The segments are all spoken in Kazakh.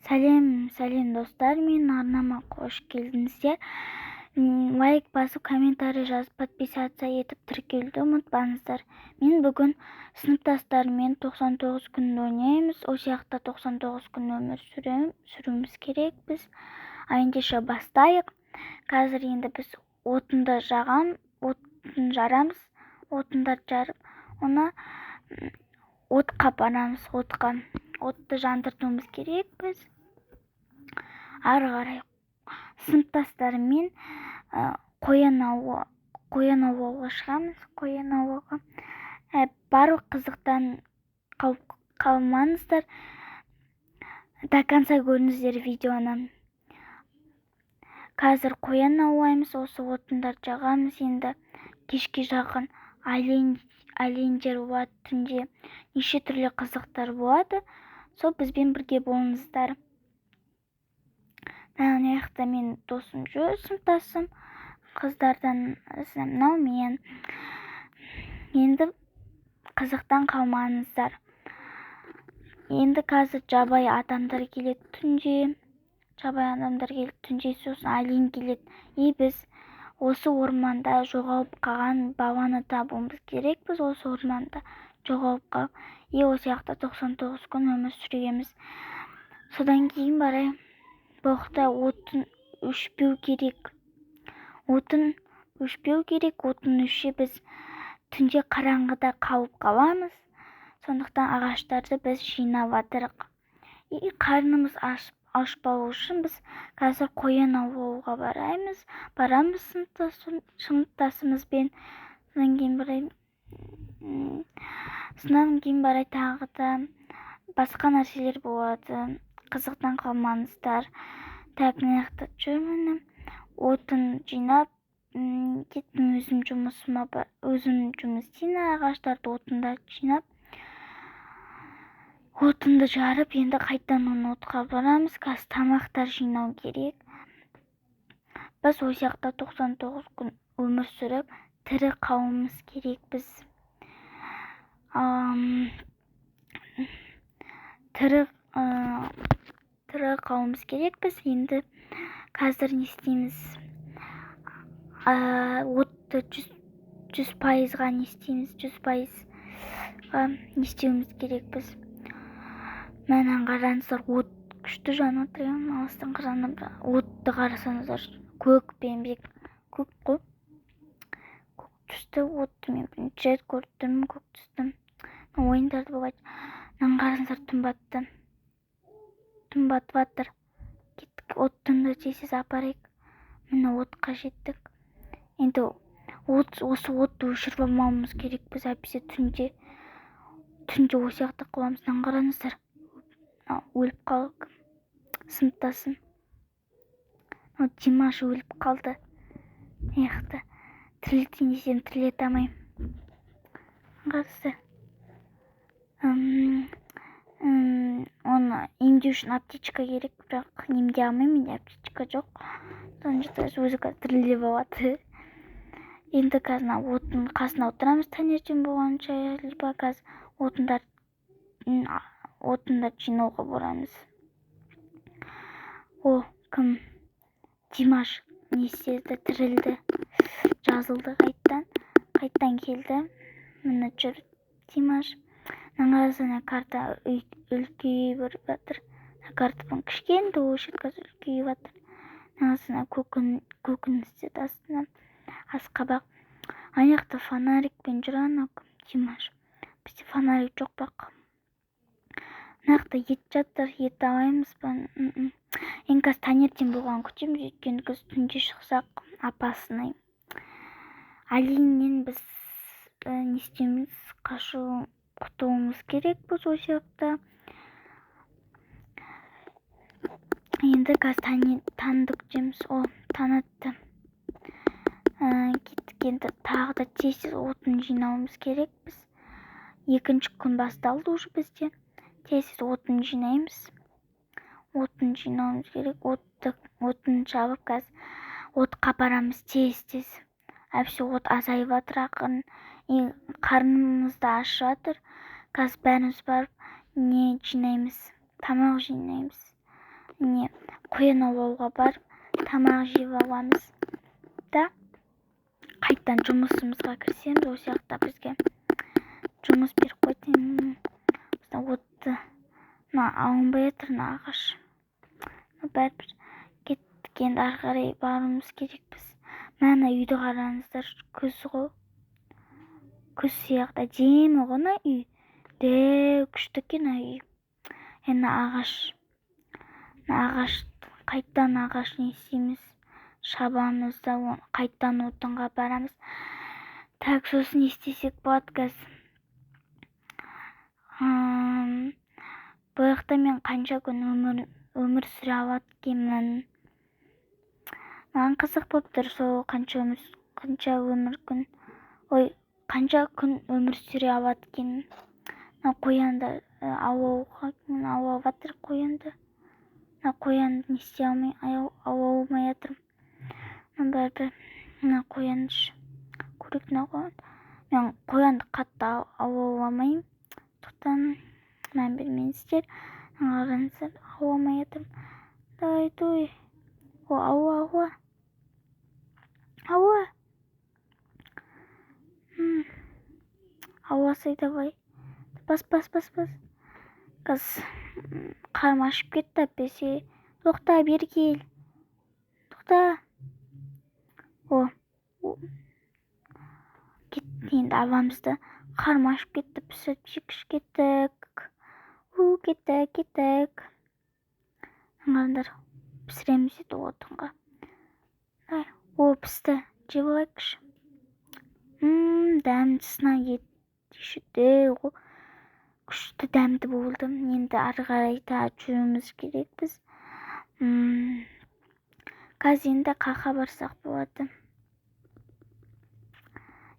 Сәлем достар, менің арнама қош келдіңіздер. Лайк басып, комментарий жазып, подписаться етіп тіркелуді ұмытпаңыздар. Мен бүгін сыныптастарыммен 99 күн ойнаймыз. О сияқты 99 күн өмір сүруіміз керек. Біз ендеше бастайық. Қазір енді біз отынды жарамыз. Отындарды жарып, оны отқа барамыз. Отты жандыртуымыз керек. Біз ары қарай сыныптастарыммен қоян аулауға шығамыз. Қоян аулауға барлық қызықтан қалмаңыздар. До конца көріңіздер видеоны. Қазір қоян аулаймыз, осы отындарды жағамыз. Енді кешке жақын оленьдер болады, түнде неше түрлі қызықтар болады. Сол бізбен бірге болыңыздар. Мына жақта менің досым жүр, сыныптасым. Қыздардан мынау мен. Енді қызықтан қалмаңыздар. Енді қазір жабайы адамдар келеді түнде. Сосын олень келеді. Біз осы орманда жоғалып қалған баланы табуымыз керек. Біз осы орманда жоғалып қалып, осы жақта 99 күн өмір сүреміз. Содан кейін барай бұлықта отын өшпеу керек. Отын өшсе біз түнде қараңғыда қалып қаламыз. Сондықтан ағаштарды біз жинап жатырық. Қарнымыз ашпау үшін біз қазір қоян аулауға барамыз сыныптасымызбен. Содан кейін барай тағы да басқа нәрселер болады. Қызықтан қалмаңыздар. Мына жақта жүрмін. Отын жинап кеттім өзім жұмысыма. Өзім жұмыс істеймін. Ағаштарды, отындарды жинап, отынды жарып, енді қайтадан оны отқа барамыз. Қазір тамақтар жинау керек. Біз осы жақта 99 күн өмір сүріп, тірі қалуымыз керек. Біз тірі қалуымыз керек. Біз енді қазір не істейміз? Отты 100%-ға не істейміз? 100%-ға не істеуіміз керек біз? Мәнен қараңыздар, от күшті жанып отыр. Алыстан қарағанда отты қарасаңыздар, көк пембек, көк қой. Көк түсті отты мен бірінші рет көріп тұрмын, көк түсті. Ойындарды болады. Мәнен қараңыздар, түн батып жатыр. Кеттік, оттыңды тез апарайық. Міне отқа жеттік. Енді осы отты өшіріп алмауымыз керек. Біз әйтпесе түнде осы жақта қаламыз. Мәнен қараңыздар, өліп қалдық. Сыныптасым Димаш өліп қалды. Яқты тірілтейін десем тірілете алмаймын. Қарсы оны емдеу үшін аптечка керек, бірақ емдей алмаймын, менде аптечка жоқ. Соны өзі тірілеп алады. Енді қазір отын қасына отырамыз таңертең болғанша, либо қазір отындарды жинауға борамыз. Кім? Димаш не істеді? Тірілді, жазылды, қайттан келді. Міне жүр Димаш. Қарасана, карта үлкейіп жатыр. Картадан кішкентай өшіп қазір үлкейіп жатыр. Қарасана, көкіністеді астына асқабақ. Аяқта фонарикпен жүр анау Димаш. Бізде фонарик жоқ бақ. Мынақта ет жатыр, ет алаймыз ба? Енді қазір таңертең болған күтеміз, өйткені біз түнде шықсақ опасный. Оленьнен біз не істейміз? Құтылуымыз керек біз осы жақта. Енді қазір таңды күтеміз. Таң атты. Кеттік, енді тағы да тез отын жинауымыз керек біз. Екінші күн басталды уже бізде. Тез отын жинаймыз. Отын жинауымыз керек. Отын жабып қазір отқа барамыз тез. Әпсе от азайып жатыр ақырын. Қарнымызды ашып жатыр. Қазір бәріміз барып не жинаймыз? Тамақ жинаймыз. қоян аулауға барып тамақ жеп аламыз да қайтадан жұмысымызға кірісеміз. Ол сияқты бізге жұмыс беріп қойды. Отты алынбай жатыр ағаш. Бәрібір кеттік, енді ары қарай баруымыз керекпіз. Мына үйді қараңыздар, күз ғой. Күз сияқты әдемі ғой үй. Дәу күшті екен үй. Енді ағаш қайтадан ағаш не істейміз? Шабамыз да қайтадан отынға барамыз. Так, сосын не істесек болады қазір? Бұл жақта мен қанша күн өмір сүре алады екенмін. Маған қызық болып тұр, сол қанша күн өмір сүре алады екенмін. Қоянды аулап жатыр қоянды. Қоянды не істей алмай жатырмын. Бәрібір қоянды көрейік. Мен қоянды қатты ауламаймын. Сондықтан мән бермеңіздер. Қараңыздар, ауламай жатырмын. Дай. Ауа. Ауасы давай. Бас. Қыз қарым ашып кетті әппесе. Тоқта, бері кел. Тоқта. Кетті, енді авамызды қарым ашып кетті. Біз кеттік. Қараңдар, пісіреміз еді отынға. Пісті, жеп алайықшы. Дәмдісіне ет. Күшті дәмді болды. Енді ары қарай жүруіміз керекпіз. Қазір енді қақа барсақ болады.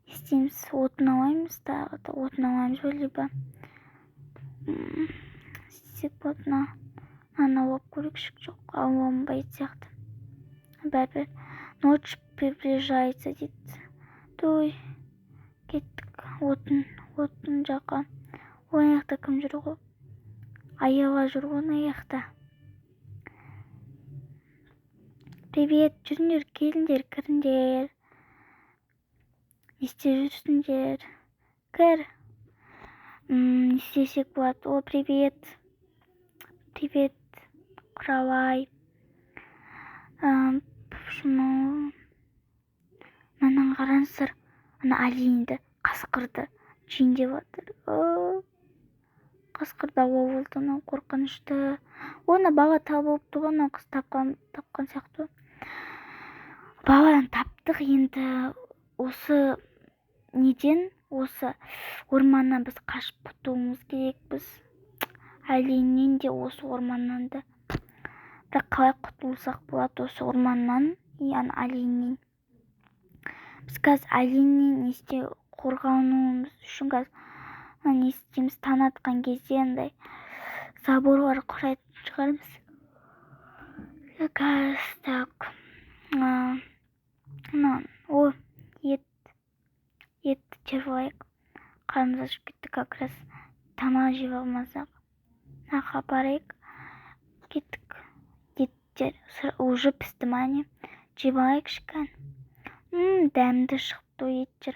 Істейміз, отын алаймыз тағы да. Отын аламыз либо істесек болады. Аулап көрейікші. Жоқ, ауланбайды сияқты. Бәрібір ночь приближается дейді. Кеттік отын жаққа. Аяқта кім жүр ғой? Аяла жүр ғой аяқта. Привет, жүріңдер, келіңдер, кіріңдер. Не істеп жүрсіңдер? Кір. Не істесек болады? Привет. Құралай. Мәнің қараңыздар, оленьді, қасқырды жейін деп жатыр. Қасқырда болды, қорқынышты. Оны бала табылыпты ғой, қыз тапқан сияқты. Баладан таптық, енді осы орманнан біз қашып құтылуымыз керекпіз. Оленьнен де, осы орманнан да. Бірақ қалай құтылсақ болады осы орманнан, оленьнен? Біз қазір оленьнен қорғануымыз үшін қазір не істейміз? Таң атқан кезде андай заборлар құрайтын шығармыз. Так. Етті жеп алайық. Қарымыз ашып кетті, как раз тамақ жеп алмасақ. Нақа барайық. Кеттік. Еттер уже пісті ма не? Жеп алайықшы кән. Дәмді шықты еттер.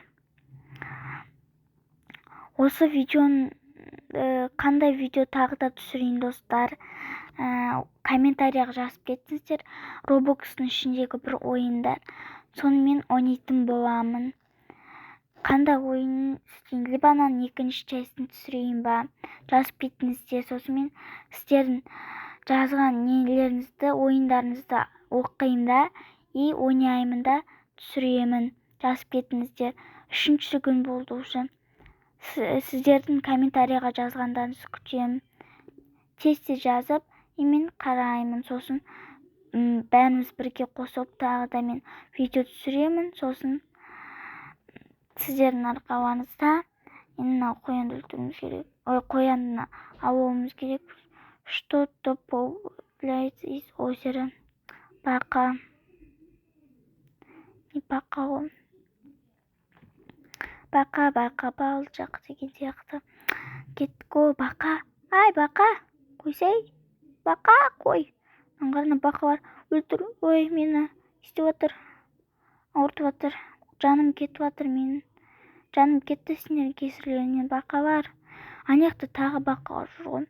Осы видеоны қандай видео тағы да түсірейін достар? Комментарияға жазып кетіңіздер. Roblox'тың ішіндегі бір ойындар. Сонымен ойнайтын боламын. Қандай ойын істейін? Либо екінші частын түсірейін ба? Жазып кетіңіздер. Сосын мен сіздердің жазған нелеріңізді, ойындарыңызды оқимын да, ойнаймын да, түсіремін. Жазып кетіңіздер. 3-ші күн болды уже. Сіздердің комментарияға жазғандарыңызды күтемін. Тез жазып, мен қараймын. Сосын бәріміз бірге қосып тағы да мен видео түсіремін. Сосын сіздердің арқаларыңызда мына қоянды өлтіруіміз керек. Қоянды аулауымыз керек. Что-то появляется из озера. Бақа. Не бақа ғой. Бақа, балжақ деген сияқты. Кеттік қой, бақа. Ай, бақа. Қойсай. Бақа, қой. Аңғарына бақа бар. Өлтір. Ой, мені істеп жатыр. Ауыртып жатыр. Жаным кетіп жатыр менің. Жаным кетті сендердің кесірлеріңнен. Бақа бар. Ана жақта тағы бақа жүр ғой.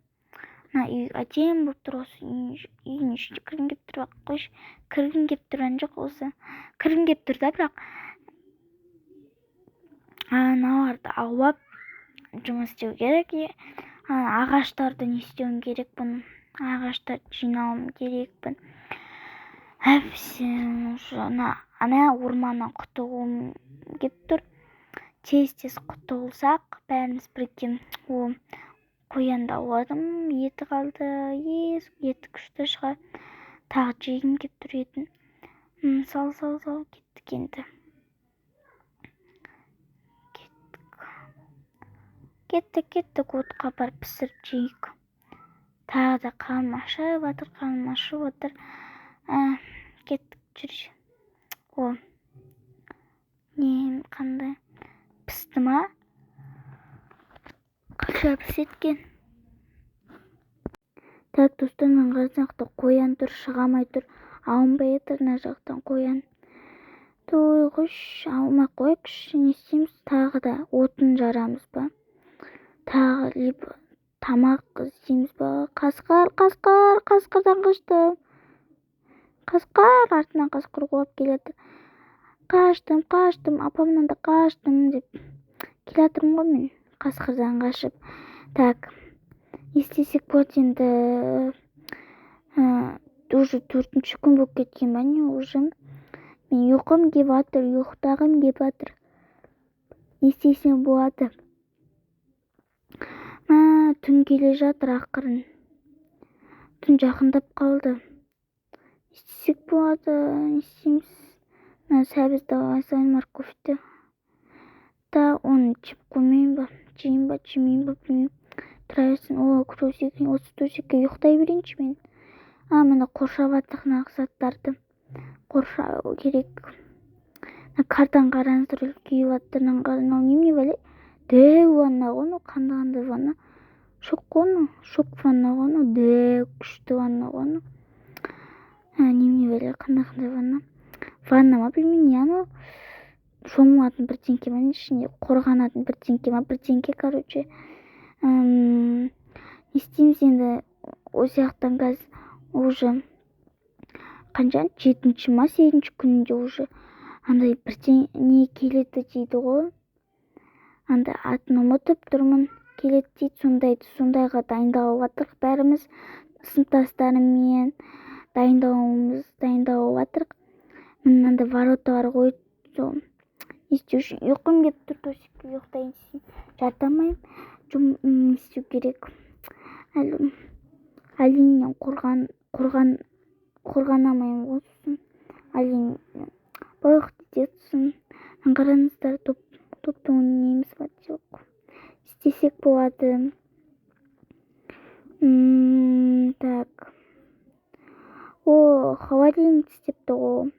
Мына үй әдемі болып тұр осы үйдің ішіне кіргім келіп тұр. Қойшы, кіргім келіп тұрған жоқ осы. Кіргім келіп тұр да, бірақ аналарды аулап жұмыс істеу керек. Ағаштарды не істеуім керекпін. Ағаштарды жинауым керекпін. Ана орманнан құтылғым келіп тұр. Тез құтылсақ бәріміз бірге. Қоянды ауладым, еті қалды. Еті күшті шығар. Тағы жегім келіп тұр етін. Сал кеттік енді. Кеттік отқа барып пісіріп жейік. Тағы да қарным ашып отыр. Кеттік жүрші. Не қандай? Пісті ма? Қаша пісеткен. Так, достар, маңғар жақта қоян тұр, шығамай тұр. Алынбай тұр, мына жақтан қоян. Қойш, алмай қойықшы, не істейміз? Тағы да отын жарамыз ба? Тағы либо тамақ істейміз ба? Қасқырдан қашты. Артынан қасқыр қуып келеді. Қаштым, апамнан да қаштым деп келатырмын ғой мен, қасқырдан қашып. Так, естесек болады енді. Уже 4-ші күн болып кеткен ба не уже? Мен ұйқым келіп жатыр, ұйықтағым келіп жатыр. Не істесем болады? Түн келе жатыр ақырын. Түн жақындап қалды. Не істесек болады? Не істейміз? Сәбізді алайын, морковьті. Да, оны жеп қоймайын ба? Жейін ба, жемейін ба, білмеймін. Тұра берсін. Осы төсекке ұйықтай берейінші мен. Міне қоршап жатыр заттарды. Қоршау керек. Кардан қараңыздар, үлкейіп жатыр. Немене бәле? Дәу ванна ғой, қандай ванна? Шок ванна ғой, дәу күшті ванна ғой. Немене бәле, қандай ванна? Ванна ма, білмеймін, не шомылатын бірдеңке ма, ішінде қорғанатын бірдеңке ма, короче. Не істейміз енді? Осы жақтан қазір уже қанша? 7-ші ма, 8-ші күнінде уже андай бірдеңе келеді дейді ғой. Андай атын ұмытып тұрмын. Келеді дейді, сондайға дайындалып жатырық бәріміз. Сыныптастарыммен дайындалып жатырық. Мынандай вороталар ғой. Не істеу үшін ұйқым келіп тұр, төсекке ұйықтайын десем жата алмаймын. Не істеу керек? Әленнен қорғанамаймын ғой. Әлен ұйықты детсін. Қараңыздар, топтың ойнаймыз ба? Жоқ. Істесек болады. Так. Холодильник істепті ғой.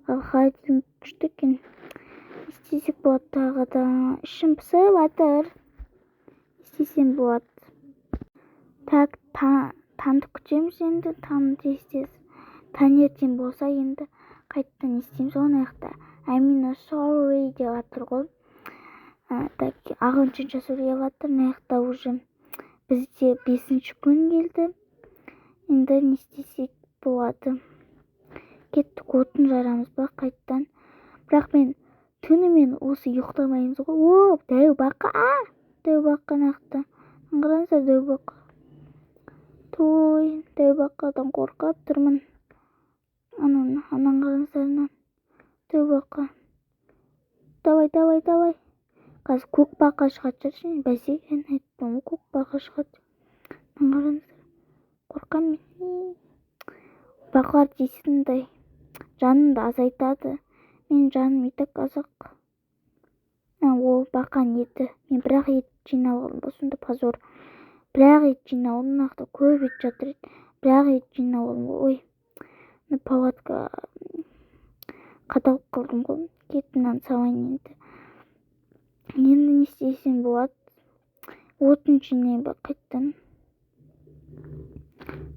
Холодильник күшті екен. Істесек болады тағы да. Ішім пысып жатыр. Істесем болады. Так, таңды күтеміз енді. Тез. Таңертең болса енді қайттан істейміз. Оны аяқта Амина sorry деп жатыр ғой. Так, ағылшынша сөйлеп жатыр. Аяқта уже бізде 5-ші күн келді. Енді не істесек болады? Кеттік, отын жарамыз ба қайттан? Бірақ мен түнімен осы ұйықтамаймыз ғой. Дәу бақа аяқта. Қараңыздар, дәу бақа. Дәу бақадан қорқып тұрмын. Анан қараңыздар, дәу бақа. Давай. Қазір көк бақа шығады жүрші. Бәсекен айттым, көк бақа шығады. Қараңыздар, қорқам мен. Бақалар дейсіндай жанымды азайтады. Мен жаным и так азақ. Ол бақаның еті. Мен бірақ ет жинап алдым ба, сонда позор. Бірақ ет жинап алдым, нақта көп ет жатыр еді. Бірақ ет жинап алдым ғой. Палатка қадалып қалдым ғой. Кетімнен салайын енді. Енді не істесем болады? Отын жинайын ба қайттан?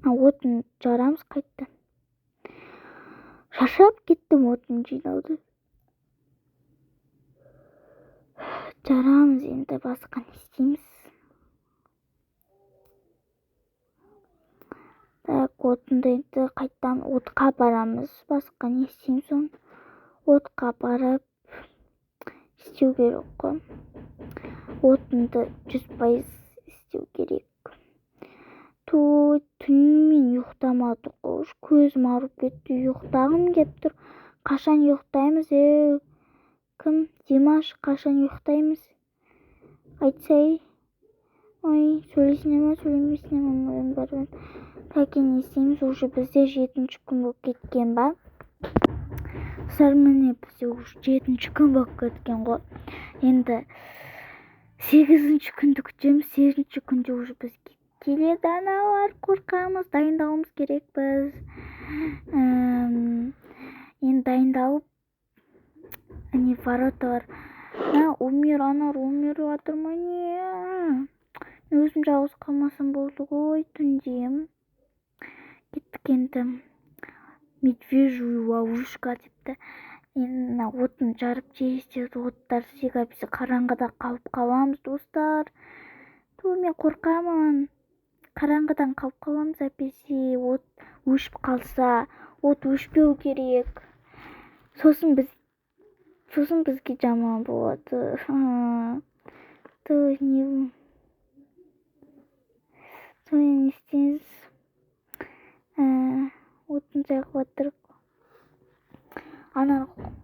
Отын жарамыз қайттан. Шаршап кеттім отын жинауды. Жарамыз, енді басқа не істейміз? Так, отынды енді қайттан отқа барамыз. Басқа не істейміз оны? Отқа барып істеу керек қой. Отынды 100% істеу керек. Түнімен ұйықтамадық қой. Көзім ауырып кетті, ұйықтағым кеп тұр. Қашан ұйықтаймыз? Кім? Димаш, қашан ұйықтаймыз? Айтсай. Ой, сөйлесіне ма, сөйлемесіне ма? Так, не істейміз? Уже бізде 7-ші күн болып кеткен ба? Міне бізде уже 7-ші күн болып кеткен ғой. Енді 8-ші күнді күтеміз. 8-ші күнде уже бізге келеді аналар, қорқамыз, дайындауымыз керек біз. Енді дайындалып, әне ворота бар. Анар умер жатыр ма не? Өзім жалғыз қалмасам болды ғой түнде. Кеттік енді. Медвежью ловушка депті. Енді отын жарып жейістеді, оттар сиға-бісі қараңғыда қалып қаламыз, достар. Мен қорқамын. Қараңғыдан қалып қаламыз, әпесе. От өшіп қалса, от өшпеу керек. Сосын бізге жаман болады. Не істейміз? Отын жағып жатырық.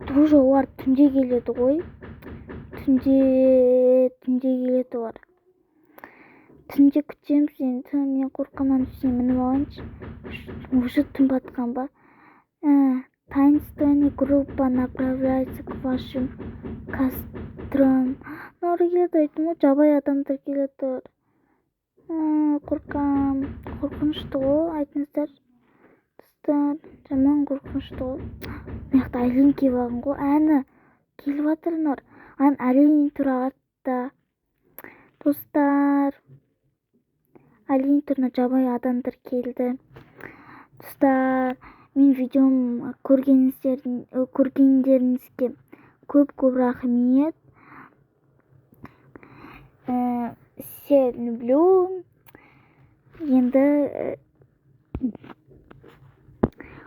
Тоже олар түнде келеді ғой. Түнде келеді олар. Түнде күтеміз енді. Мен қорқамын, түсіне мініп алайыншы. Уже түн батқан ба? Таинственная группа направляется к вашим кострам. Нұры келеді, айтым ғой, жабай адамдар келеді. Қорқам. Қорқынышты ғой, айтыңыздар. Жаман қорқынышты ғой. Мияқта Айлин келіп алған ғой. Әні келіп жатыр Нұр. Айлин тұрағатта. Достар. Айлин тұрына жабай адамдар келді. Достар, мен видеом көргендеріңізге көп рахмет. Все люблю. Енді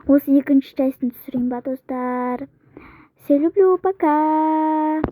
осы екінші частьін түсірейін ба, достар. Все люблю, пока.